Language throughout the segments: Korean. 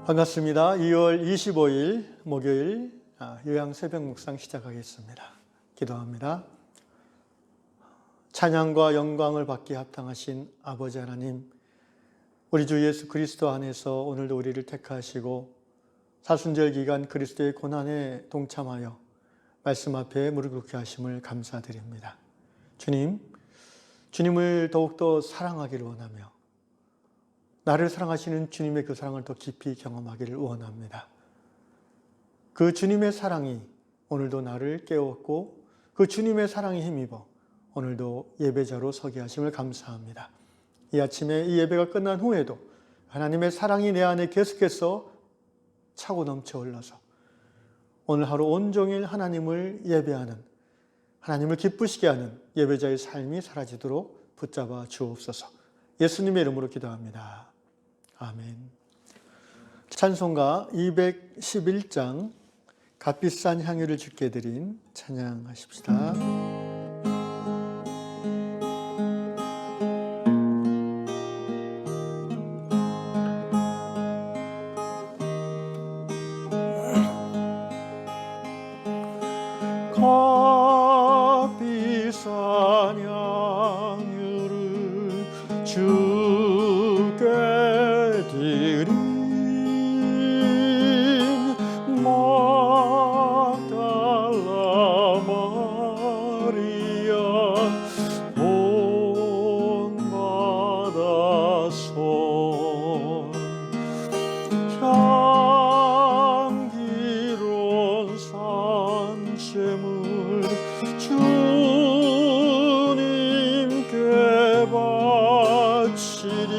반갑습니다. 2월 25일 목요일 요양 새벽 묵상 시작하겠습니다. 기도합니다. 찬양과 영광을 받기에 합당하신 아버지 하나님, 우리 주 예수 그리스도 안에서 오늘도 우리를 택하시고 사순절 기간 그리스도의 고난에 동참하여 말씀 앞에 무릎 꿇게 하심을 감사드립니다. 주님을 더욱더 사랑하기를 원하며 나를 사랑하시는 주님의 그 사랑을 더 깊이 경험하기를 원합니다. 그 주님의 사랑이 오늘도 나를 깨웠고 그 주님의 사랑에 힘입어 오늘도 예배자로 서게 하심을 감사합니다. 이 아침에 이 예배가 끝난 후에도 하나님의 사랑이 내 안에 계속해서 차고 넘쳐 흘러서 오늘 하루 온종일 하나님을 예배하는, 하나님을 기쁘시게 하는 예배자의 삶이 사라지도록 붙잡아 주옵소서. 예수님의 이름으로 기도합니다. 아멘. 찬송가 211장 값비싼 향유를 주께 드린 찬양하십시다. 값비싼 향유를 주께 드린 막달라 마리아 본받아서 향기로운 산채물 주님께 바치리.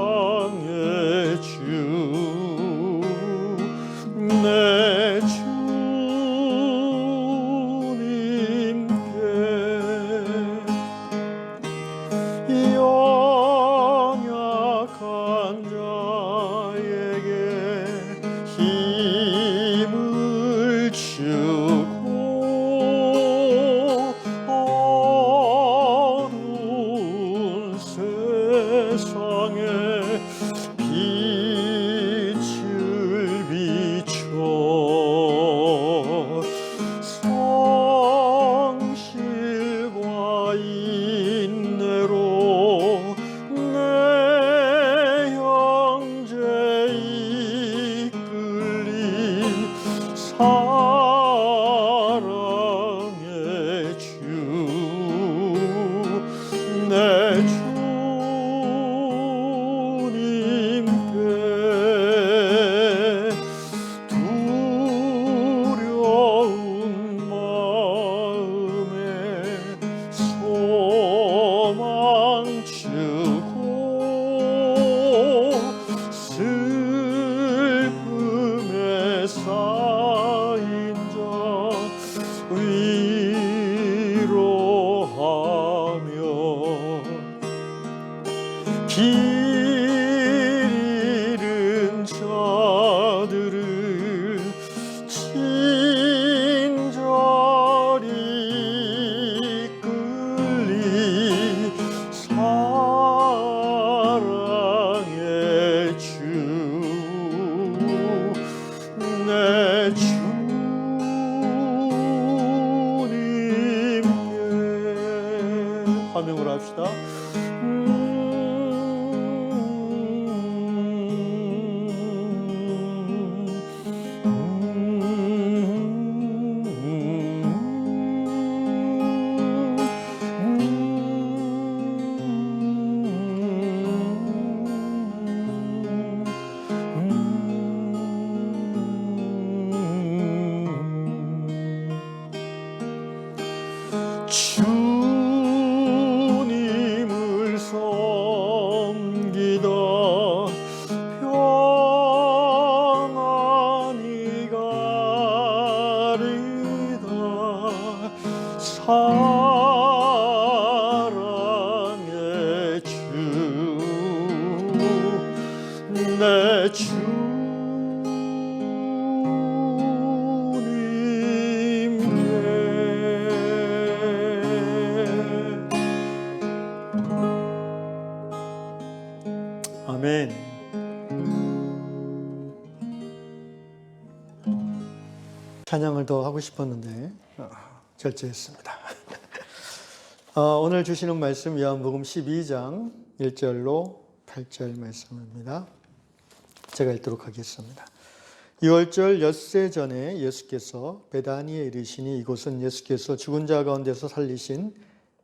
사랑의 주 내 주님께 연약한 자에게 힘을 주고 어두운 세상에 빛을 비춰 성실과 인내로 내 형제 이끌린 사랑의 주 내 주님께 두려운 마음에 소망 주고 슬픔에 쌓인 자 위로하며 길 잃은 자들을 친절히 이끌리 사랑의 주 내 주님께 화명을 합시다. 주님을 섬기다 평안히 가리다 사랑의 주 내 주님께 찬양을 더 하고 싶었는데 절제했습니다. 오늘 주시는 말씀 요한복음 12장 1절로 8절 말씀입니다. 제가 읽도록 하겠습니다. 6월절 엿새 전에 예수께서 베다니에 이르시니 이곳은 예수께서 죽은 자 가운데서 살리신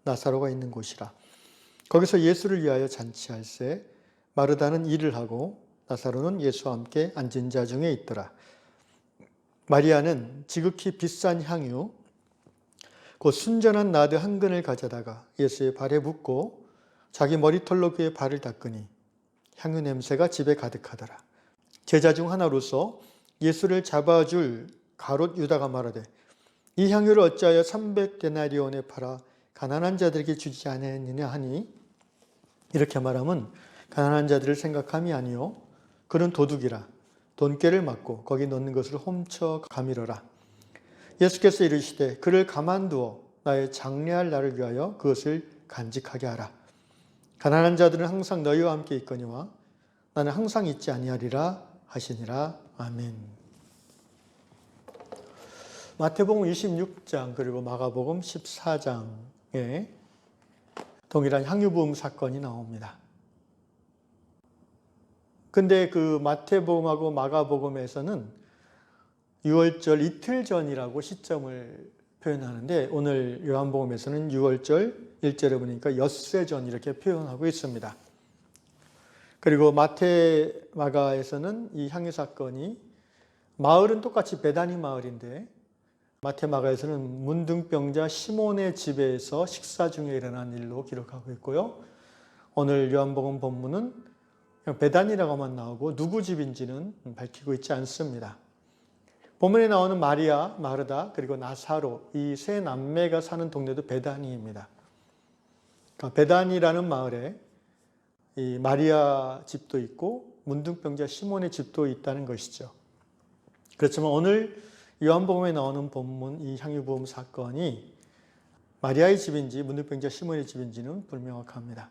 나사로가 있는 곳이라. 거기서 예수를 위하여 잔치할세 마르다는 일을 하고 나사로는 예수와 함께 앉은 자 중에 있더라. 마리아는 지극히 비싼 향유 곧 순전한 나드 한 근을 가져다가 예수의 발에 붓고 자기 머리털로 그의 발을 닦으니 향유 냄새가 집에 가득하더라. 제자 중 하나로서 예수를 잡아줄 가롯 유다가 말하되 이 향유를 어찌하여 300데나리온에 팔아 가난한 자들에게 주지 않았느냐 하니 이렇게 말하면 가난한 자들을 생각함이 아니요 그는 도둑이라 돈꾀를 맞고 거기 넣는 것을 훔쳐 가밀어라. 예수께서 이르시되 그를 가만두어 나의 장래할 날을 위하여 그것을 간직하게 하라. 가난한 자들은 항상 너희와 함께 있거니와 나는 항상 있지 아니하리라 하시니라. 아멘. 마태복음 26장 그리고 마가복음 14장에 동일한 향유 부음 사건이 나옵니다. 근데 그 마태복음하고 마가복음에서는 6월절 이틀 전이라고 시점을 표현하는데 오늘 요한복음에서는 6월절 1절에 보니까 엿새 전 이렇게 표현하고 있습니다. 그리고 마태, 마가에서는 이 향유 사건이 마을은 똑같이 베다니 마을인데 마태, 마가에서는 문둥병자 시몬의 집에서 식사 중에 일어난 일로 기록하고 있고요. 오늘 요한복음 본문은 그냥 베다니라고만 나오고 누구 집인지는 밝히고 있지 않습니다. 본문에 나오는 마리아, 마르다 그리고 나사로 이 세 남매가 사는 동네도 베다니입니다. 그러니까 베다니라는 마을에 이 마리아 집도 있고 문둥병자 시몬의 집도 있다는 것이죠. 그렇지만 오늘 요한복음에 나오는 본문 이 향유부음 사건이 마리아의 집인지 문둥병자 시몬의 집인지는 불명확합니다.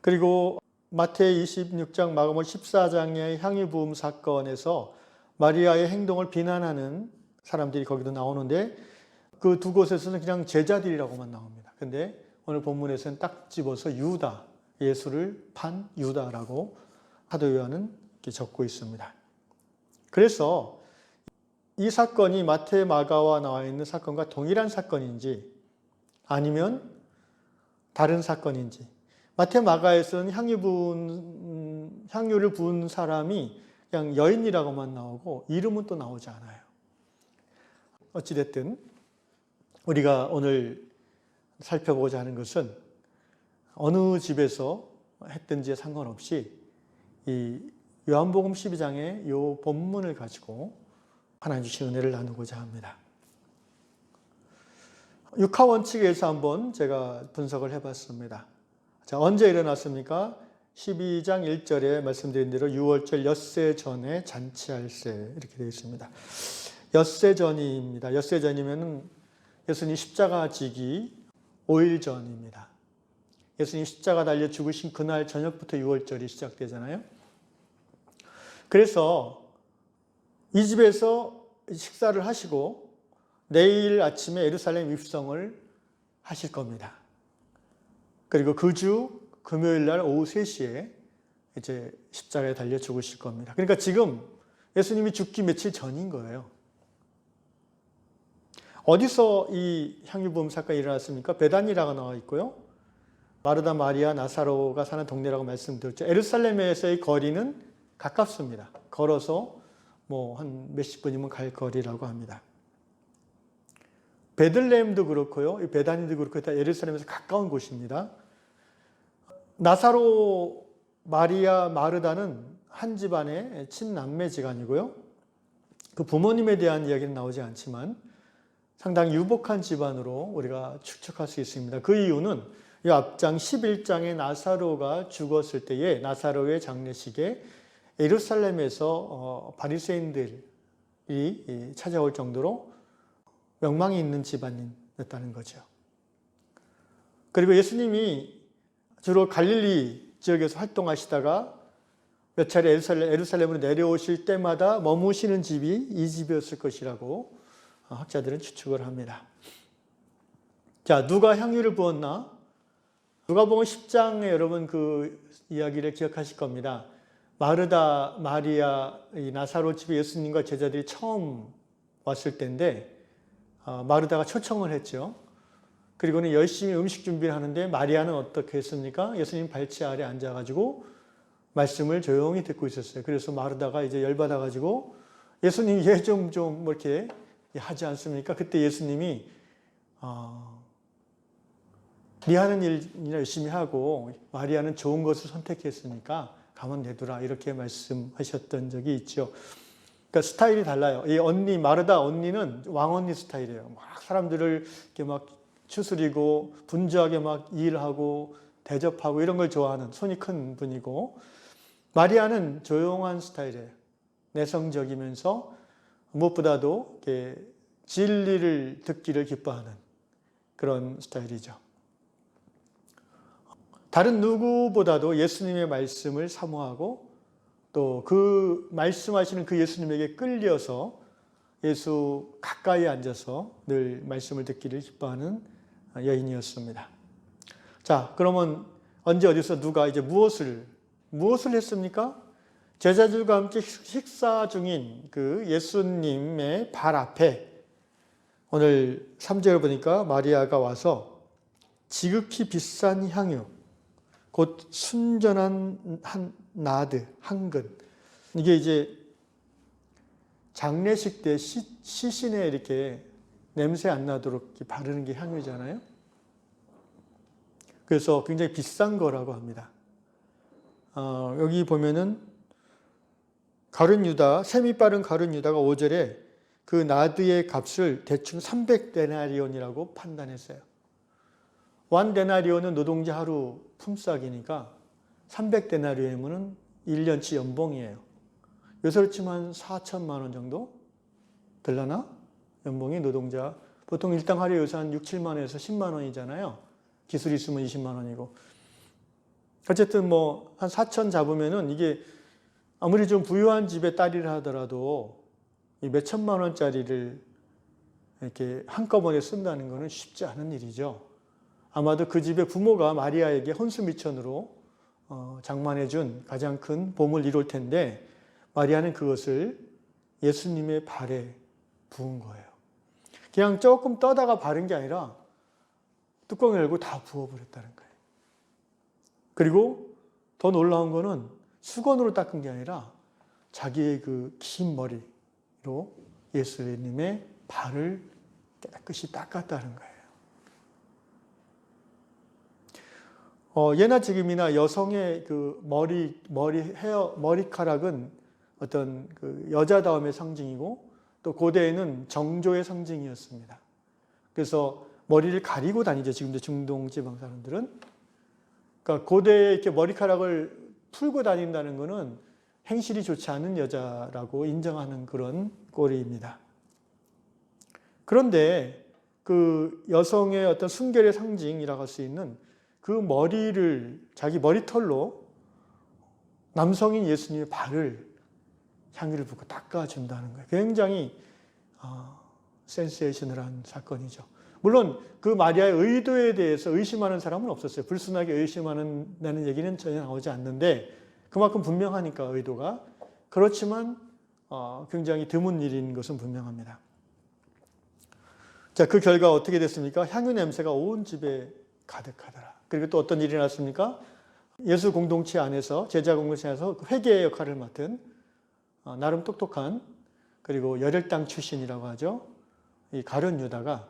그리고 마태 26장, 마가복음 14장의 향유부음 사건에서 마리아의 행동을 비난하는 사람들이 거기도 나오는데 그 두 곳에서는 그냥 제자들이라고만 나옵니다. 근데 오늘 본문에서는 딱 집어서 유다, 예수를 판 유다라고 사도 요한은 이렇게 적고 있습니다. 그래서 이 사건이 마태, 마가와 나와 있는 사건과 동일한 사건인지 아니면 다른 사건인지 마태, 마가에서는 향유를 부은 사람이 그냥 여인이라고만 나오고 이름은 또 나오지 않아요. 어찌됐든 우리가 오늘 살펴보고자 하는 것은 어느 집에서 했든지에 상관없이 이 요한복음 12장의 이 본문을 가지고 하나님 주신 은혜를 나누고자 합니다. 육하 원칙에서 한번 제가 분석을 해봤습니다. 자, 언제 일어났습니까? 12장 1절에 말씀드린 대로 6월절 엿새 전에 잔치할세 이렇게 되어 있습니다. 엿새 전입니다. 엿새 전이면 예수님 십자가 지기 5일 전입니다. 예수님 십자가 달려 죽으신 그날 저녁부터 6월절이 시작되잖아요. 그래서 이 집에서 식사를 하시고 내일 아침에 예루살렘 입성을 하실 겁니다. 그리고 그 주 금요일 날 오후 3시에 이제 십자가에 달려 죽으실 겁니다. 그러니까 지금 예수님이 죽기 며칠 전인 거예요. 어디서 이 향유부음 사건이 일어났습니까? 베다니라고 나와 있고요. 마르다, 마리아, 나사로가 사는 동네라고 말씀드렸죠. 예루살렘에서의 거리는 가깝습니다. 걸어서 뭐 한 몇십 분이면 갈 거리라고 합니다. 베들레헴도 그렇고요. 베다니도 그렇고 다 예루살렘에서 가까운 곳입니다. 나사로, 마리아, 마르다는 한 집안의 친남매지간이고요. 그 부모님에 대한 이야기는 나오지 않지만 상당히 유복한 집안으로 우리가 추측할 수 있습니다. 그 이유는 이 앞장 11장에 나사로가 죽었을 때에 나사로의 장례식에 예루살렘에서 바리새인들이 찾아올 정도로 명망이 있는 집안이었다는 거죠. 그리고 예수님이 주로 갈릴리 지역에서 활동하시다가 몇 차례 예루살렘으로 내려오실 때마다 머무시는 집이 이 집이었을 것이라고 학자들은 추측을 합니다. 자, 누가 향유를 부었나? 누가복음 10장에 여러분 그 이야기를 기억하실 겁니다. 마르다, 마리아, 이 나사로 집에 예수님과 제자들이 처음 왔을 때인데 마르다가 초청을 했죠. 그리고는 열심히 음식 준비를 하는데 마리아는 어떻게 했습니까? 예수님 발치 아래 앉아가지고 말씀을 조용히 듣고 있었어요. 그래서 마르다가 이제 열받아가지고 예수님 얘 좀 뭐 이렇게 하지 않습니까? 그때 예수님이 네 하는 일이나 열심히 하고 마리아는 좋은 것을 선택했으니까 가만 내두라 이렇게 말씀하셨던 적이 있죠. 그러니까 스타일이 달라요. 이 언니 마르다 언니는 왕언니 스타일이에요. 막 사람들을 이렇게 막 추스리고 분주하게 막 일하고 대접하고 이런 걸 좋아하는 손이 큰 분이고, 마리아는 조용한 스타일이에요. 내성적이면서 무엇보다도 이렇게 진리를 듣기를 기뻐하는 그런 스타일이죠. 다른 누구보다도 예수님의 말씀을 사모하고 또 그 말씀하시는 그 예수님에게 끌려서 예수 가까이 앉아서 늘 말씀을 듣기를 기뻐하는 여인이었습니다. 자, 그러면 언제 어디서 누가 이제 무엇을 했습니까? 제자들과 함께 식사 중인 그 예수님의 발 앞에 오늘 3절을 보니까 마리아가 와서 지극히 비싼 향유, 곧 순전한 나드, 한근. 이게 이제 장례식 때 시신에 이렇게 냄새 안 나도록 바르는 게 향유잖아요. 그래서 굉장히 비싼 거라고 합니다. 여기 보면은 가룟 유다, 셈이 빠른 가룟 유다가 5절에 그 나드의 값을 대충 300데나리온이라고 판단했어요. 1데나리온은 노동자 하루 품삯이니까 300데나리온은 1년치 연봉이에요. 요새로 치면 4천만 원 정도 들려나? 연봉이 노동자. 보통 일당 하루에 요새 한 6, 7만 원에서 10만 원이잖아요. 기술이 있으면 20만 원이고. 어쨌든 뭐 한 4천 잡으면은 이게 아무리 좀 부유한 집의 딸이라 하더라도 몇 천만 원짜리를 이렇게 한꺼번에 쓴다는 것은 쉽지 않은 일이죠. 아마도 그 집의 부모가 마리아에게 혼수미천으로 장만해준 가장 큰 보물 이룰 텐데 마리아는 그것을 예수님의 발에 부은 거예요. 그냥 조금 떠다가 바른 게 아니라 뚜껑을 열고 다 부어버렸다는 거예요. 그리고 더 놀라운 거는 수건으로 닦은 게 아니라 자기의 그 긴 머리로 예수님의 발을 깨끗이 닦았다는 거예요. 예나 지금이나 여성의 그 머리카락은 어떤 그 여자다움의 상징이고 또 고대에는 정조의 상징이었습니다. 그래서 머리를 가리고 다니죠. 지금도 중동 지방 사람들은. 그러니까 고대에 이렇게 머리카락을 풀고 다닌다는 것은 행실이 좋지 않은 여자라고 인정하는 그런 꼴입니다. 그런데 그 여성의 어떤 순결의 상징이라고 할 수 있는 그 머리를 자기 머리털로 남성인 예수님의 발을 향유를 붓고 닦아준다는 거예요. 굉장히 센세이셔널한 사건이죠. 물론 그 마리아의 의도에 대해서 의심하는 사람은 없었어요. 불순하게 의심하는 얘기는 전혀 나오지 않는데 그만큼 분명하니까 의도가. 그렇지만 굉장히 드문 일인 것은 분명합니다. 자, 그 결과 어떻게 됐습니까? 향유 냄새가 온 집에 가득하더라. 그리고 또 어떤 일이 났습니까? 예수 공동체 안에서, 제자 공동체 안에서 회계의 역할을 맡은 나름 똑똑한, 그리고 열혈당 출신이라고 하죠. 이 가룟 유다가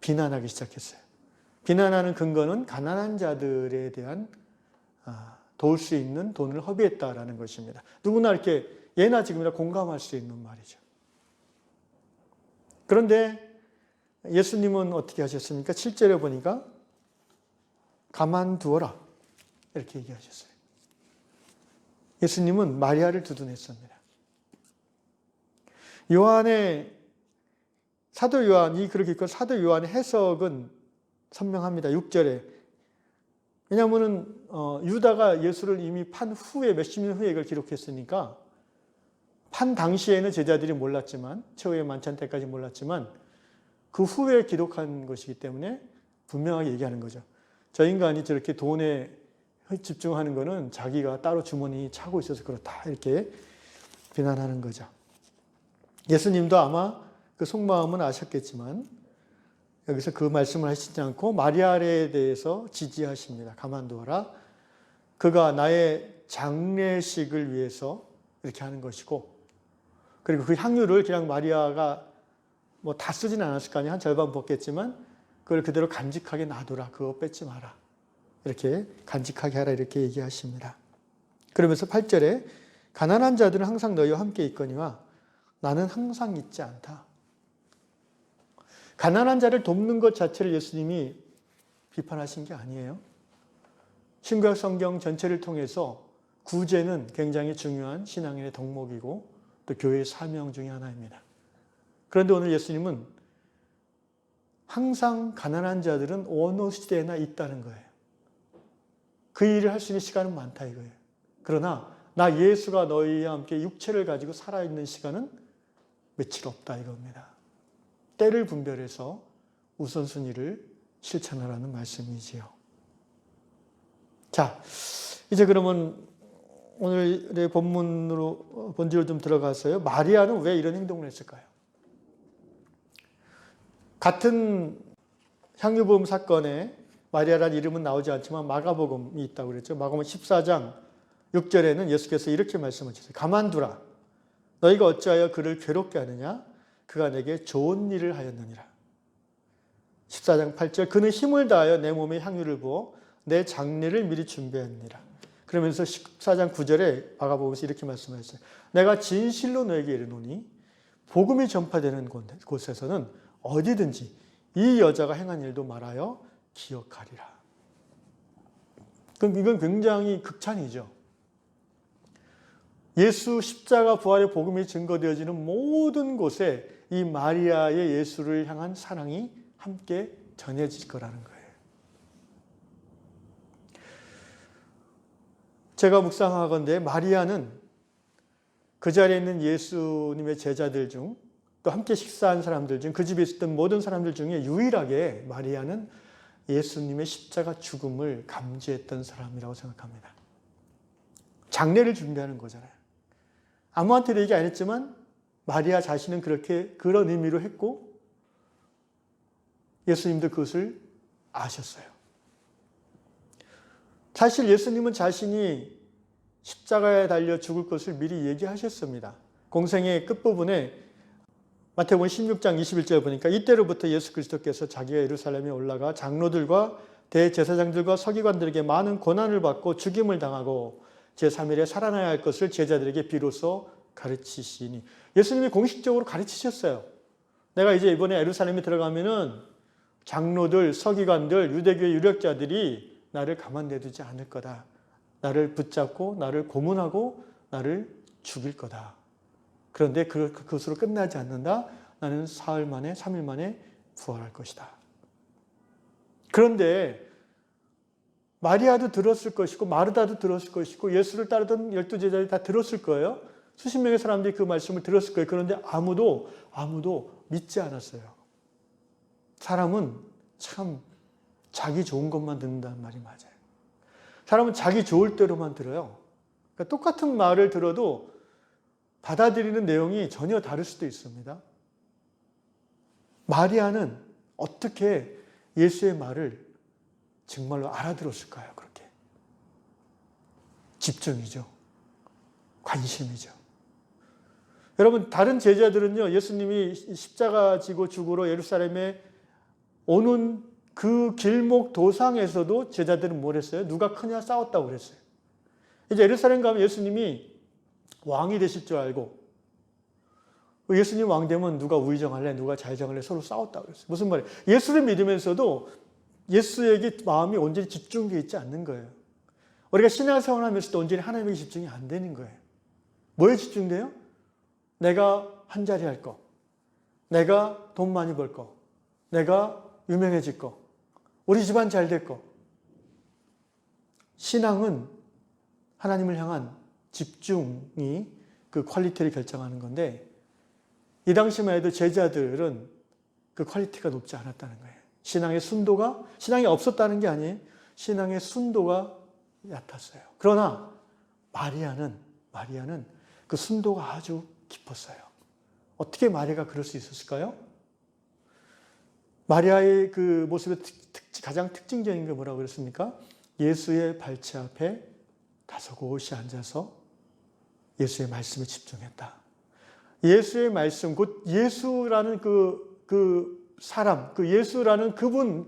비난하기 시작했어요. 비난하는 근거는 가난한 자들에 대한 도울 수 있는 돈을 허비했다라는 것입니다. 누구나 이렇게 예나 지금이나 공감할 수 있는 말이죠. 그런데 예수님은 어떻게 하셨습니까? 7절에 보니까 가만두어라 이렇게 얘기하셨어요. 예수님은 마리아를 두둔했습니다. 사도 요한이 그렇게 있고 사도 요한의 해석은 선명합니다. 6절에. 왜냐하면 유다가 예수를 이미 판 후에 몇십 년 후에 이걸 기록했으니까 판 당시에는 제자들이 몰랐지만 최후의 만찬 때까지 몰랐지만 그 후에 기록한 것이기 때문에 분명하게 얘기하는 거죠. 저 인간이 저렇게 돈에 집중하는 거는 자기가 따로 주머니 차고 있어서 그렇다 이렇게 비난하는 거죠. 예수님도 아마 그 속마음은 아셨겠지만 여기서 그 말씀을 하시지 않고 마리아에 대해서 지지하십니다. 가만두어라. 그가 나의 장례식을 위해서 이렇게 하는 것이고, 그리고 그 향유를 그냥 마리아가 뭐 다 쓰진 않았을 거 아니에요. 한 절반 붓겠지만 그걸 그대로 간직하게 놔두라. 그거 뺏지 마라. 이렇게 간직하게 하라 이렇게 얘기하십니다. 그러면서 8절에 가난한 자들은 항상 너희와 함께 있거니와 나는 항상 있지 않다. 가난한 자를 돕는 것 자체를 예수님이 비판하신 게 아니에요. 신구약 성경 전체를 통해서 구제는 굉장히 중요한 신앙인의 덕목이고 또 교회의 사명 중에 하나입니다. 그런데 오늘 예수님은 항상 가난한 자들은 어느 시대나 있다는 거예요. 그 일을 할 수 있는 시간은 많다 이거예요. 그러나 나 예수가 너희와 함께 육체를 가지고 살아있는 시간은 며칠 없다 이겁니다. 때를 분별해서 우선순위를 실천하라는 말씀이지요. 자, 이제 그러면 오늘의 본문으로 좀 들어가서요. 마리아는 왜 이런 행동을 했을까요? 같은 향유보험 사건에 마리아라는 이름은 나오지 않지만 마가복음이 있다고 그랬죠. 마가복음 14장 6절에는 예수께서 이렇게 말씀하셨어요. 가만두라. 너희가 어찌하여 그를 괴롭게 하느냐? 그가 내게 좋은 일을 하였느니라. 14장 8절 그는 힘을 다하여 내 몸에 향유를 부어 내 장례를 미리 준비했느니라. 그러면서 14장 9절에 마가복음에서 이렇게 말씀하셨어요. 내가 진실로 너에게 이르노니 복음이 전파되는 곳에서는 어디든지 이 여자가 행한 일도 말하여 기억하리라. 그럼 이건 굉장히 극찬이죠. 예수 십자가 부활의 복음이 증거되어지는 모든 곳에 이 마리아의 예수를 향한 사랑이 함께 전해질 거라는 거예요. 제가 묵상하건대 마리아는 그 자리에 있는 예수님의 제자들 중 또 함께 식사한 사람들 중 그 집에 있었던 모든 사람들 중에 유일하게 마리아는 예수님의 십자가 죽음을 감지했던 사람이라고 생각합니다. 장례를 준비하는 거잖아요. 아무한테도 얘기 안 했지만 마리아 자신은 그런 의미로 했고 예수님도 그것을 아셨어요. 사실 예수님은 자신이 십자가에 달려 죽을 것을 미리 얘기하셨습니다. 공생의 끝부분에 마태복음 16장 21절에 보니까 이때로부터 예수 그리스도께서 자기가 예루살렘에 올라가 장로들과 대제사장들과 서기관들에게 많은 고난을 받고 죽임을 당하고 제3일에 살아나야 할 것을 제자들에게 비로소 가르치시니 예수님이 공식적으로 가르치셨어요. 내가 이제 이번에 예루살렘에 들어가면은 장로들, 서기관들, 유대교의 유력자들이 나를 가만 내두지 않을 거다. 나를 붙잡고 나를 고문하고 나를 죽일 거다. 그런데 그것으로 끝나지 않는다. 나는 사흘 만에 3일 만에 부활할 것이다. 그런데 마리아도 들었을 것이고 마르다도 들었을 것이고 예수를 따르던 12제자들이 다 들었을 거예요. 수십 명의 사람들이 그 말씀을 들었을 거예요. 그런데 아무도 믿지 않았어요. 사람은 참 자기 좋은 것만 듣는다는 말이 맞아요. 사람은 자기 좋을 대로만 들어요. 그러니까 똑같은 말을 들어도 받아들이는 내용이 전혀 다를 수도 있습니다. 마리아는 어떻게 예수의 말을 정말로 알아들었을까요? 그렇게. 집중이죠. 관심이죠. 여러분 다른 제자들은요. 예수님이 십자가 지고 죽으러 예루살렘에 오는 그 길목 도상에서도 제자들은 뭘 했어요? 누가 크냐 싸웠다고 그랬어요. 이제 예루살렘 가면 예수님이 왕이 되실 줄 알고 예수님 왕 되면 누가 우의정할래 누가 좌의정할래 서로 싸웠다고 그랬어요. 무슨 말이에요? 예수를 믿으면서도 예수에게 마음이 온전히 집중되어 있지 않는 거예요. 우리가 신앙생활 하면서도 온전히 하나님에게 집중이 안 되는 거예요. 뭐에 집중돼요? 내가 한 자리 할 거, 내가 돈 많이 벌 거, 내가 유명해질 거, 우리 집안 잘 될 거. 신앙은 하나님을 향한 집중이 그 퀄리티를 결정하는 건데 이 당시만 해도 제자들은 그 퀄리티가 높지 않았다는 거예요. 신앙이 없었다는 게 아니에요. 신앙의 순도가 얕았어요. 그러나 마리아는 그 순도가 아주 깊었어요. 어떻게 마리아가 그럴 수 있었을까요? 마리아의 그 모습의 가장 특징적인 게 뭐라고 그랬습니까? 예수의 발치 앞에 다소곳이 앉아서 예수의 말씀에 집중했다. 예수의 말씀, 곧 예수라는 그 사람, 그 예수라는 그분을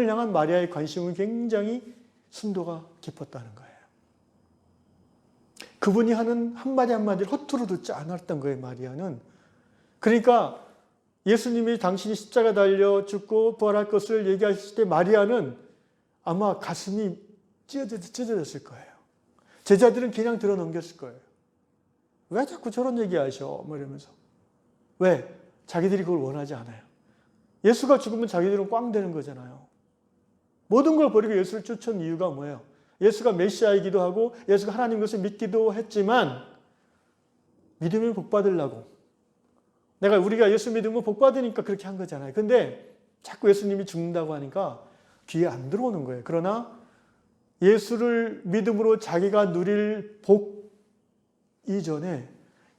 향한 마리아의 관심은 굉장히 순도가 깊었다는 거예요. 그분이 하는 한마디 한마디를 허투루 듣지 않았던 거예요, 마리아는. 그러니까 예수님이 당신이 십자가 달려 죽고 부활할 것을 얘기하실 때 마리아는 아마 가슴이 찢어졌을 거예요. 제자들은 그냥 들어 넘겼을 거예요. 왜 자꾸 저런 얘기하셔? 뭐 이러면서. 왜? 자기들이 그걸 원하지 않아요. 예수가 죽으면 자기들은 꽝 되는 거잖아요. 모든 걸 버리고 예수를 쫓은 이유가 뭐예요? 예수가 메시아이기도 하고 예수가 하나님 것을 믿기도 했지만 믿으면 복 받으려고. 우리가 예수 믿으면 복 받으니까 그렇게 한 거잖아요. 근데 자꾸 예수님이 죽는다고 하니까 귀에 안 들어오는 거예요. 그러나 예수를 믿음으로 자기가 누릴 복 이전에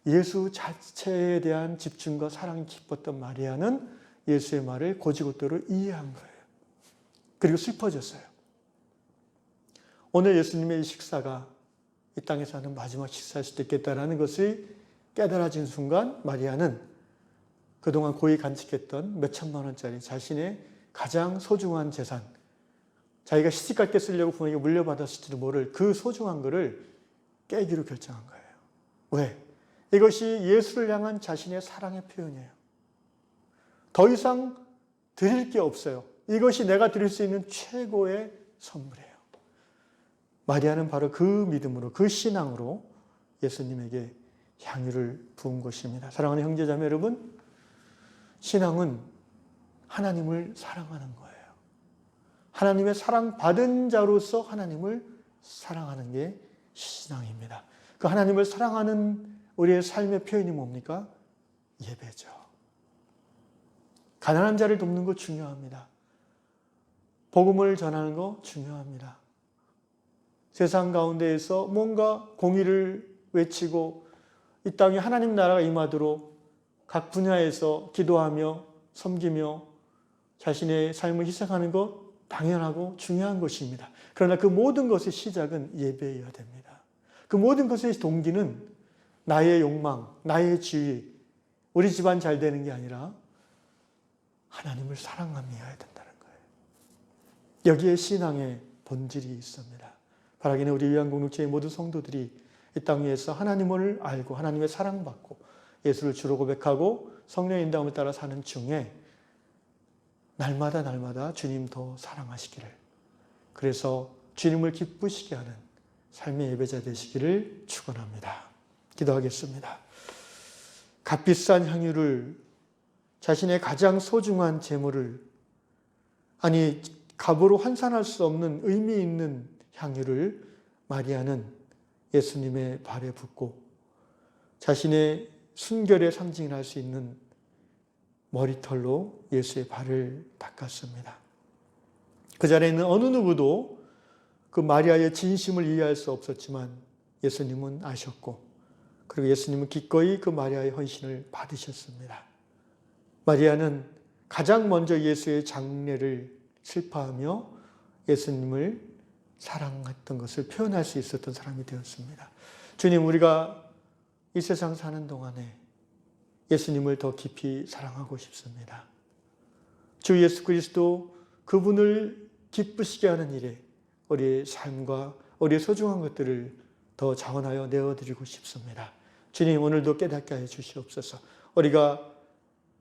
예수 자체에 대한 집중과 사랑이 깊었던 마리아는 예수의 말을 곧이곧대로 이해한 거예요. 그리고 슬퍼졌어요. 오늘 예수님의 이 식사가 이 땅에서 하는 마지막 식사일 수도 있겠다는 것을 깨달아진 순간 마리아는 그동안 고이 간직했던 몇 천만 원짜리 자신의 가장 소중한 재산, 자기가 시집갈 때 쓰려고 부모에게 물려받았을지도 모를 그 소중한 것을 깨기로 결정한 거예요. 왜? 이것이 예수를 향한 자신의 사랑의 표현이에요. 더 이상 드릴 게 없어요. 이것이 내가 드릴 수 있는 최고의 선물이에요. 마리아는 바로 그 믿음으로, 그 신앙으로 예수님에게 향유를 부은 것입니다. 사랑하는 형제자매 여러분, 신앙은 하나님을 사랑하는 거예요. 하나님의 사랑받은 자로서 하나님을 사랑하는 게 신앙입니다. 그 하나님을 사랑하는 우리의 삶의 표현이 뭡니까? 예배죠. 가난한 자를 돕는 거 중요합니다. 복음을 전하는 거 중요합니다. 세상 가운데에서 뭔가 공의를 외치고 이 땅에 하나님 나라가 임하도록 각 분야에서 기도하며 섬기며 자신의 삶을 희생하는 것 당연하고 중요한 것입니다. 그러나 그 모든 것의 시작은 예배여야 됩니다. 그 모든 것의 동기는 나의 욕망, 나의 지위, 우리 집안 잘 되는 게 아니라 하나님을 사랑함이어야 된다는 거예요. 여기에 신앙의 본질이 있습니다. 바라기는 우리 위안공동체의 모든 성도들이 이 땅 위에서 하나님을 알고 하나님의 사랑받고 예수를 주로 고백하고 성령의 인도함을 따라 사는 중에 날마다 주님 더 사랑하시기를, 그래서 주님을 기쁘시게 하는 삶의 예배자 되시기를 축원합니다. 기도하겠습니다. 값비싼 향유를, 자신의 가장 소중한 재물을, 아니 값으로 환산할 수 없는 의미 있는 향유를 마리아는 예수님의 발에 붓고 자신의 순결의 상징을 할 수 있는 머리털로 예수의 발을 닦았습니다. 그 자리에 있는 어느 누구도 그 마리아의 진심을 이해할 수 없었지만 예수님은 아셨고, 그리고 예수님은 기꺼이 그 마리아의 헌신을 받으셨습니다. 마리아는 가장 먼저 예수의 장례를 슬퍼하며 예수님을 사랑했던 것을 표현할 수 있었던 사람이 되었습니다. 주님, 우리가 이 세상 사는 동안에 예수님을 더 깊이 사랑하고 싶습니다. 주 예수 그리스도 그분을 기쁘시게 하는 일에 우리의 삶과 우리의 소중한 것들을 더 자원하여 내어드리고 싶습니다. 주님, 오늘도 깨닫게 하여 주시옵소서. 우리가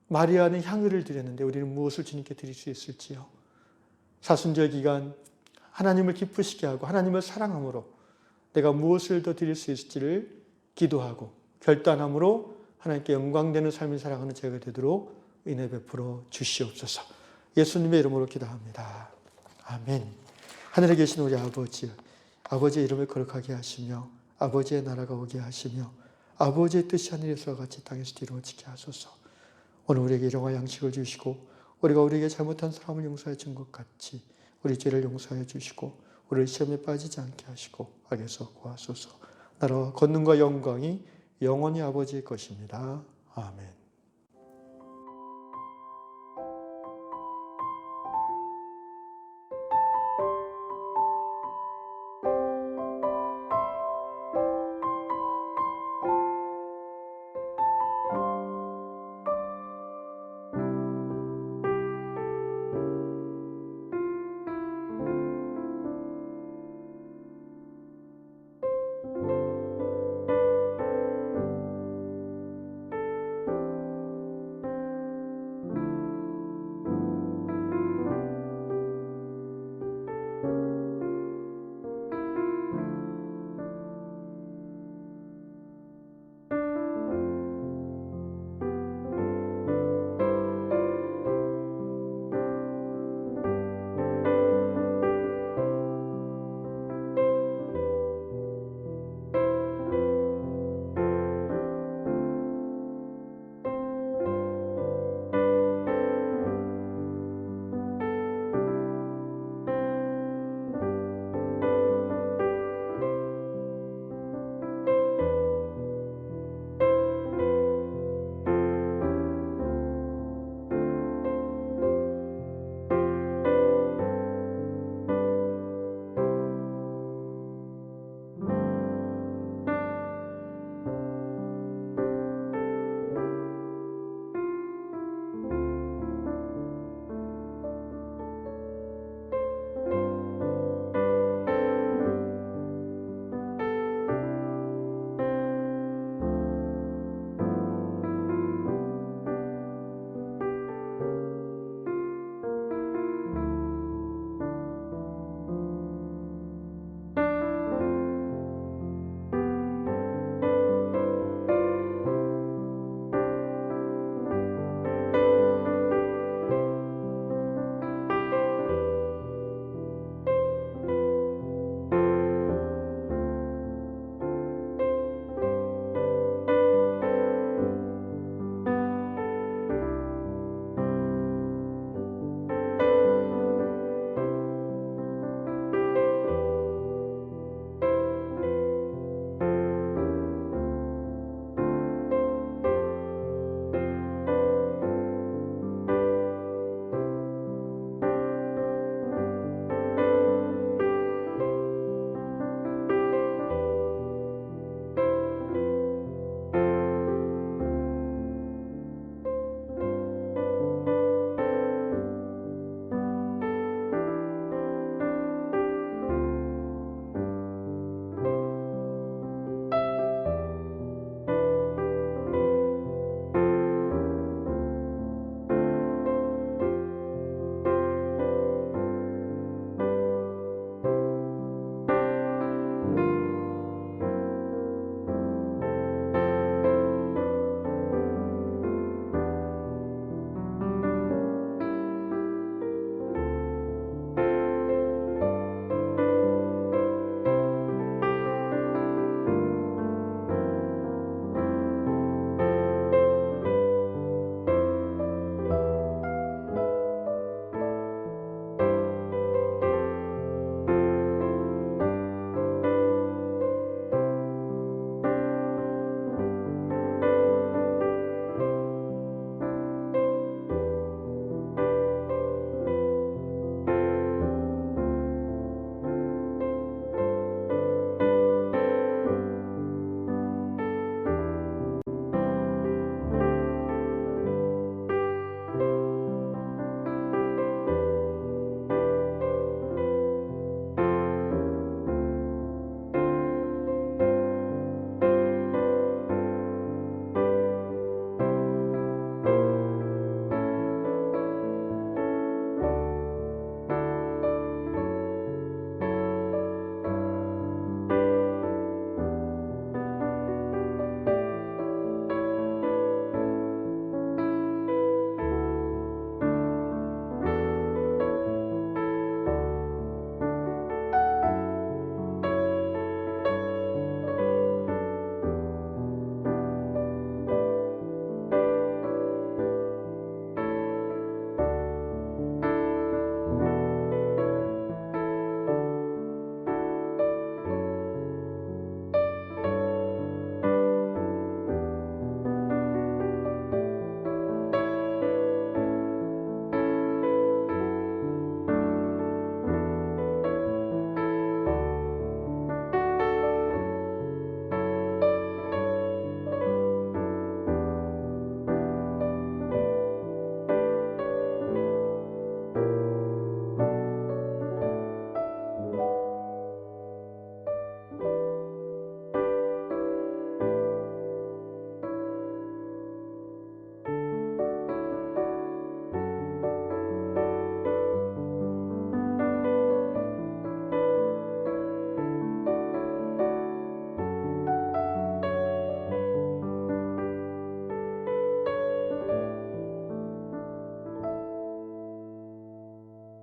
마리아는 향유를 드렸는데 우리는 무엇을 주님께 드릴 수 있을지요? 사순절 기간 하나님을 기쁘시게 하고 하나님을 사랑함으로 내가 무엇을 더 드릴 수 있을지를 기도하고 결단함으로 하나님께 영광되는 삶을 살아가는 제가 되도록 은혜 베풀어 주시옵소서. 예수님의 이름으로 기도합니다. 아멘. 하늘에 계신 우리 아버지, 아버지의 이름을 거룩하게 하시며 아버지의 나라가 오게 하시며 아버지의 뜻이 하늘에서와 같이 땅에서 이루어지게 하소서. 오늘 우리에게 일용할 양식을 주시고 우리가 우리에게 잘못한 사람을 용서해 준 것 같이 우리 죄를 용서해 주시고 우리를 시험에 빠지지 않게 하시고 악에서 구하소서. 나라와 권능과 영광이 영원히 아버지의 것입니다. 아멘.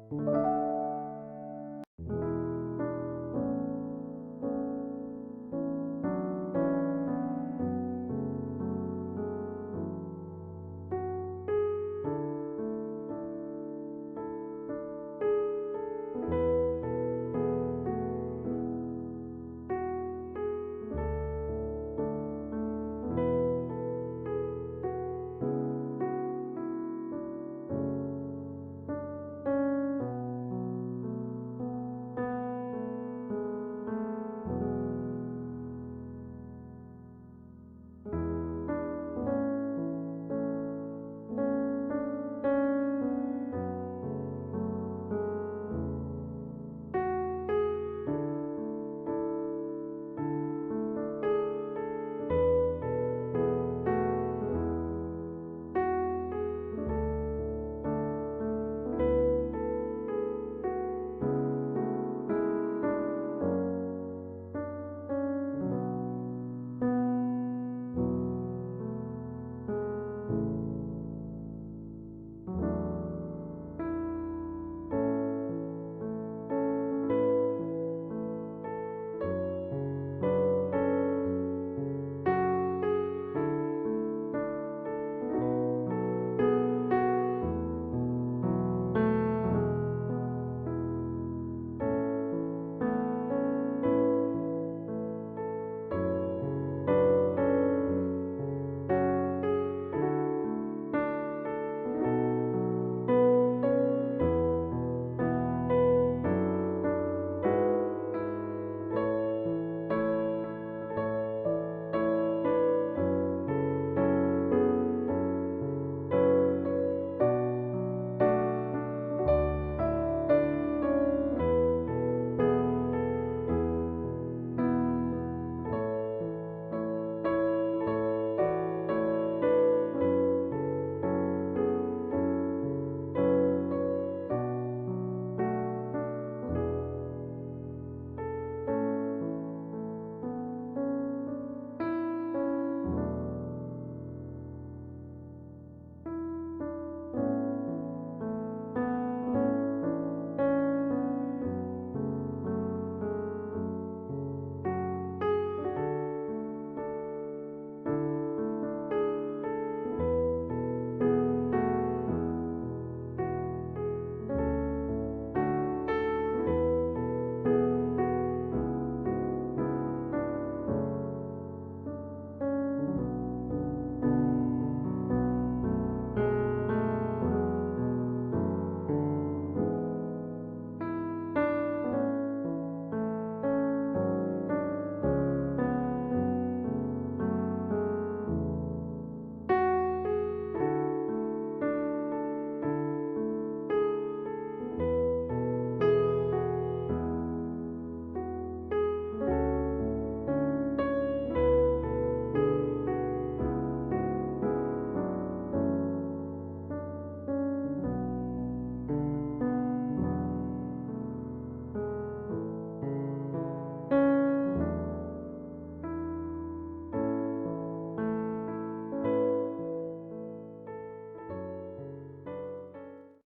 주시옵소서.